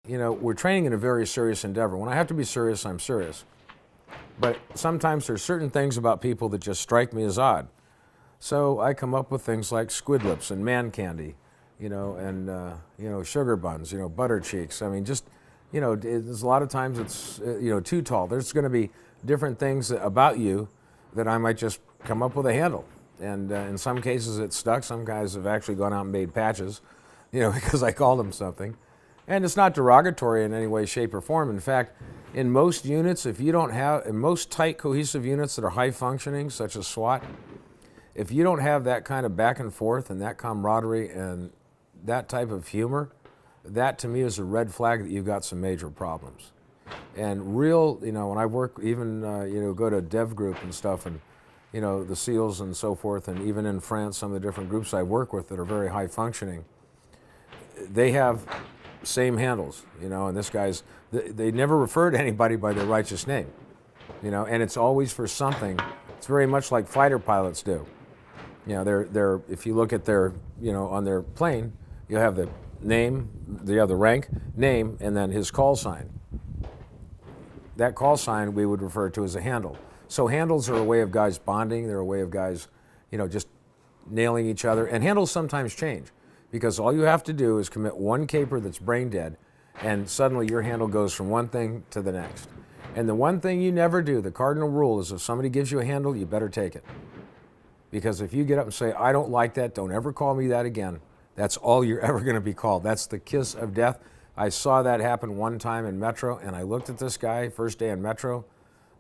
You know, we're training in a very serious endeavor. When I have to be serious, I'm serious. But sometimes there's certain things about people that just strike me as odd. So I come up with things like squid lips and man candy, and sugar buns, butter cheeks. I mean, just, there's a lot of times it's, too tall. There's going to be different things about you that I might just come up with a handle. And in some cases it's stuck. Some guys have actually gone out and made patches, because I called them something. And it's not derogatory in any way, shape, or form. In fact, in most units, in most tight, cohesive units that are high functioning, such as SWAT, if you don't have that kind of back and forth and that camaraderie and that type of humor, that to me is a red flag that you've got some major problems. And when I work, even, go to dev group and stuff, and, the SEALs and so forth, and even in France, some of the different groups I work with that are very high functioning, they have same handles, and this guy's, they never refer to anybody by their righteous name, and it's always for something. It's very much like fighter pilots do. They're if you look at their, on their plane, you have the name, you have the rank, name, and then his call sign. That call sign we would refer to as a handle. So handles are a way of guys bonding. They're a way of guys, just nailing each other. And handles sometimes change, because all you have to do is commit one caper that's brain dead, and suddenly your handle goes from one thing to the next. And the one thing you never do, the cardinal rule, is if somebody gives you a handle, you better take it. Because if you get up and say, I don't like that, don't ever call me that again, that's all you're ever going to be called. That's the kiss of death. I saw that happen one time in Metro, and I looked at this guy, first day in Metro,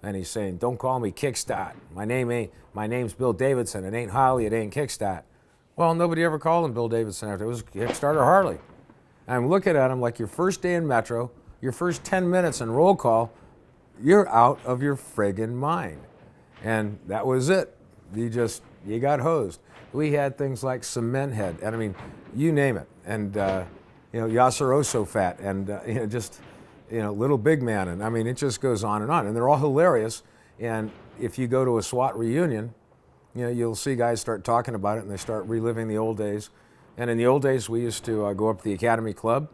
and he's saying, don't call me Kickstart. My name's Bill Davidson. It ain't Holly, it ain't Kickstart. Well, nobody ever called him Bill Davidson after. It was Kickstart or Harley. And I'm looking at him like, your first day in Metro, your first 10 minutes in roll call, you're out of your friggin' mind. And that was it. You got hosed. We had things like Cement Head, and I mean, you name it. And, Yaciroso Fat, and, Little Big Man. And I mean, it just goes on. And they're all hilarious. And if you go to a SWAT reunion, you'll see guys start talking about it, and they start reliving the old days. And in the old days, we used to go up to the Academy Club,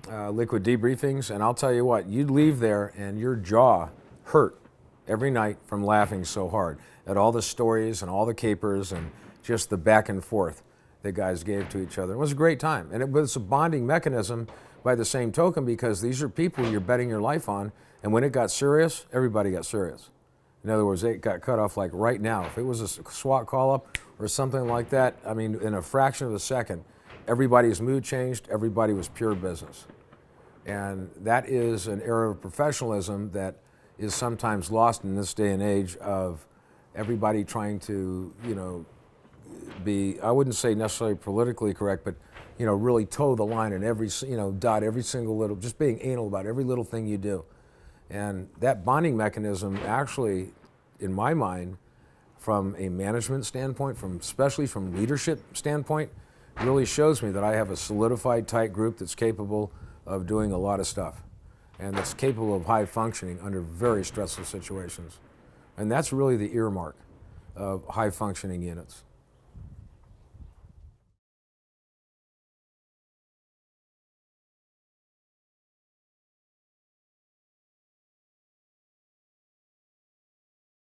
liquid debriefings, and I'll tell you what, you'd leave there and your jaw hurt every night from laughing so hard at all the stories and all the capers and just the back and forth that guys gave to each other. It was a great time. And it was a bonding mechanism by the same token, because these are people you're betting your life on, and when it got serious, everybody got serious. In other words, it got cut off like right now. If it was a SWAT call-up or something like that, I mean, in a fraction of a second, everybody's mood changed, everybody was pure business. And that is an era of professionalism that is sometimes lost in this day and age of everybody trying to, be, I wouldn't say necessarily politically correct, but, really toe the line in every, dot every single little, just being anal about every little thing you do. And that bonding mechanism actually, in my mind, from a management standpoint, especially from leadership standpoint, really shows me that I have a solidified, tight group that's capable of doing a lot of stuff, and that's capable of high functioning under very stressful situations. And that's really the earmark of high functioning units.